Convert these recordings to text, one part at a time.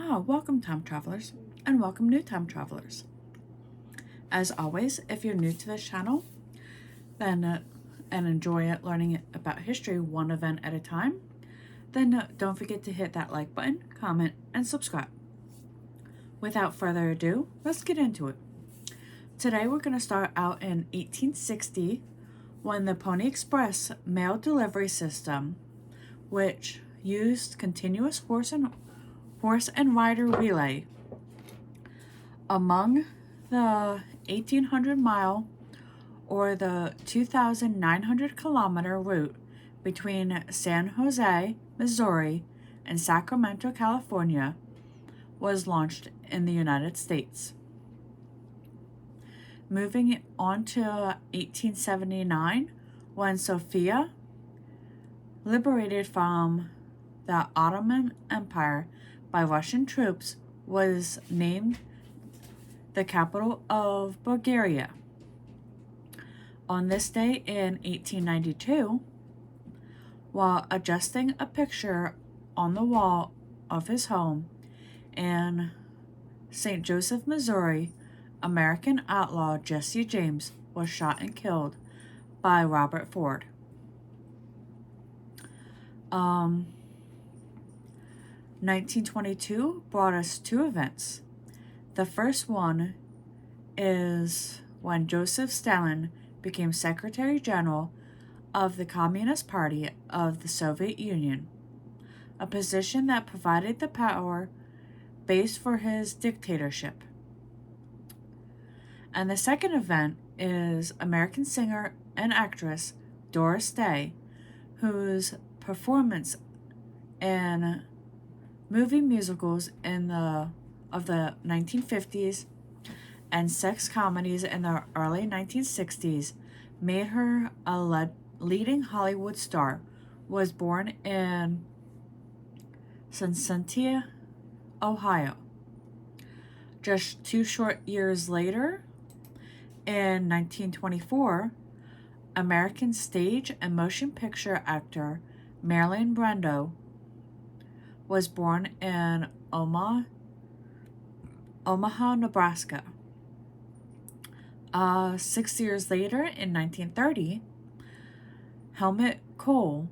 Welcome time travelers, and welcome new time travelers. As always, if you're new to this channel, then and enjoy learning about history one event at a time, then don't forget to hit that like button, comment, and subscribe. Without further ado, let's get into it. Today we're going to start out in 1860 when the Pony Express mail delivery system, which used continuous horse and rider relay among the 1,800-mile or the 2,900-kilometer route between San Jose, Missouri, and Sacramento, California, was launched in the United States. Moving on to 1879, when Sofia, liberated from the Ottoman Empire by Russian troops, was named the capital of Bulgaria. On this day in 1892, while adjusting a picture on the wall of his home in St. Joseph, Missouri, American outlaw Jesse James was shot and killed by Robert Ford. 1922 brought us two events. The first one is when Joseph Stalin became Secretary General of the Communist Party of the Soviet Union, a position that provided the power base for his dictatorship. And the second event is American singer and actress Doris Day, whose performance in movie musicals of the 1950s and sex comedies in the early 1960s made her a leading Hollywood star, was born in Cincinnati, Ohio. Just 2 short years later, in 1924, American stage and motion picture actor Marlon Brando was born in Omaha, Nebraska. 6 years later, in 1930, Helmut Kohl,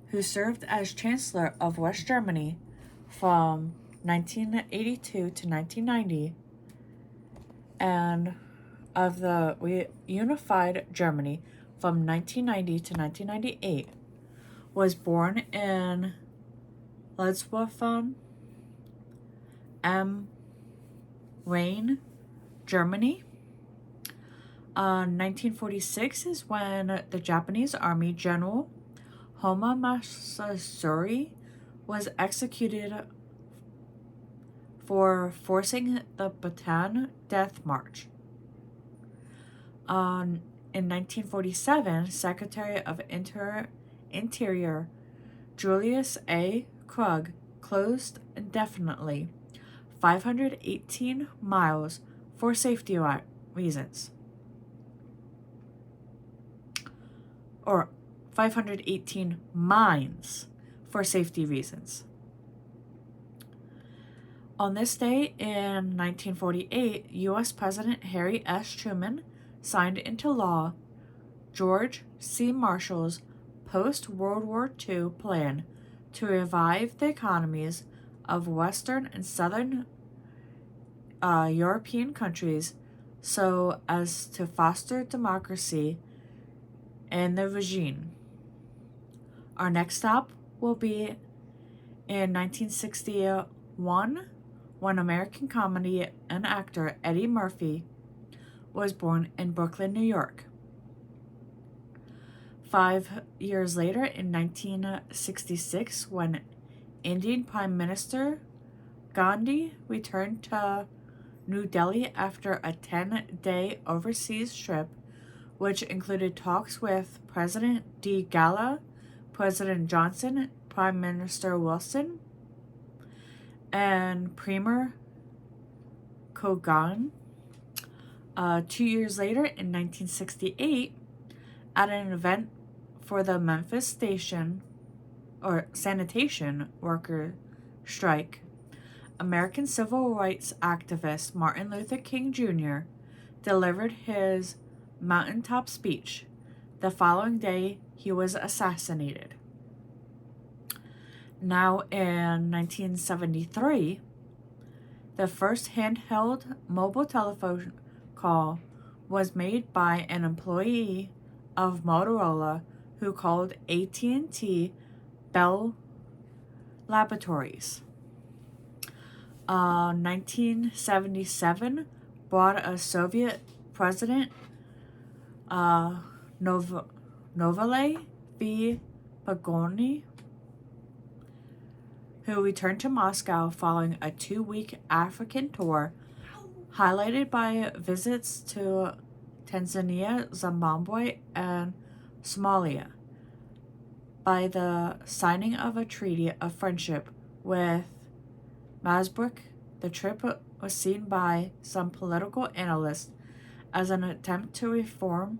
who served as Chancellor of West Germany from 1982 to 1990, and of the unified Germany from 1990 to 1998, was born in Ludwigshafen am Rhein, Germany. 1946 is when the Japanese Army General Homa Masatsuri was executed for forcing the Bataan Death March. In 1947, Secretary of Interior Julius A. Krug closed indefinitely 518 miles for safety reasons. Or 518 mines for safety reasons. On this day in 1948, U.S. President Harry S. Truman signed into law George C. Marshall's post-World War II plan to revive the economies of Western and Southern European countries so as to foster democracy in the regime. Our next stop will be in 1961 when American comedy and actor Eddie Murphy was born in Brooklyn, New York. 5 years later, in 1966, when Indian Prime Minister Gandhi returned to New Delhi after a 10-day overseas trip, which included talks with President D. Gala, President Johnson, Prime Minister Wilson, and Premier Kogan. 2 years later, in 1968, at an event for the Memphis sanitation worker strike, American civil rights activist Martin Luther King Jr. delivered his mountaintop speech. The following day, he was assassinated. Now, in 1973, the first handheld mobile telephone call was made by an employee of Motorola who called AT&T Bell Laboratories. 1977 brought a Soviet president, Novalay V. Pagoni, who returned to Moscow following a 2-week African tour, highlighted by visits to Tanzania, Zimbabwe, and Somalia. By the signing of a treaty of friendship with Masbrook, the trip was seen by some political analysts as an attempt to reaffirm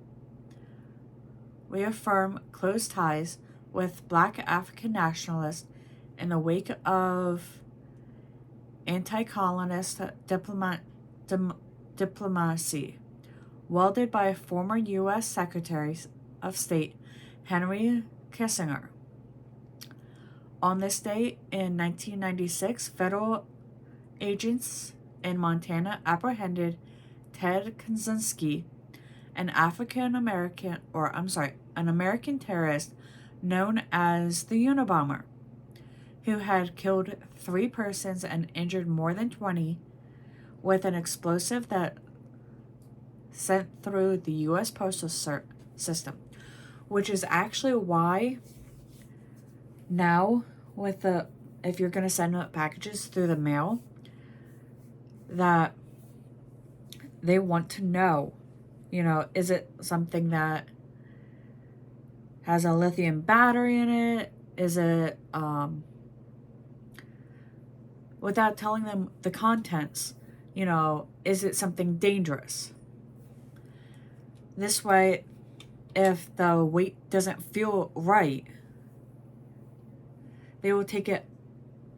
close ties with Black African nationalists in the wake of anti-colonist diplomacy wielded by former U.S. Secretary of State Henry Kissinger. On this day in 1996, federal agents in Montana apprehended Ted Kaczynski, an American terrorist known as the Unabomber, who had killed 3 persons and injured more than 20 with an explosive that sent through the U.S. postal system, which is actually why now if you're going to send out packages through the mail, that they want to know, is it something that has a lithium battery in it? Is it, without telling them the contents, is it something dangerous? This way, if the weight doesn't feel right, they will take it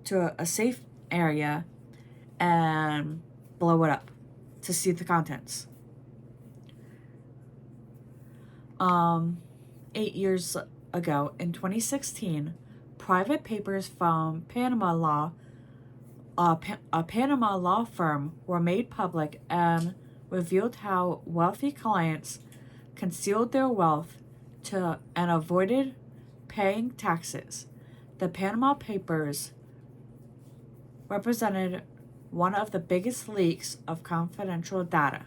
to a safe area and blow it up to see the contents. 8 years ago, in 2016, private papers from a Panama law firm were made public and revealed how wealthy clients concealed their wealth and avoided paying taxes. The Panama Papers represented one of the biggest leaks of confidential data.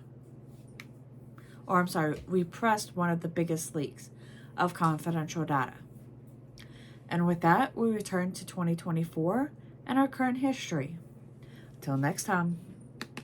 Repressed one of the biggest leaks of confidential data. And with that, we return to 2024 and our current history. Till next time.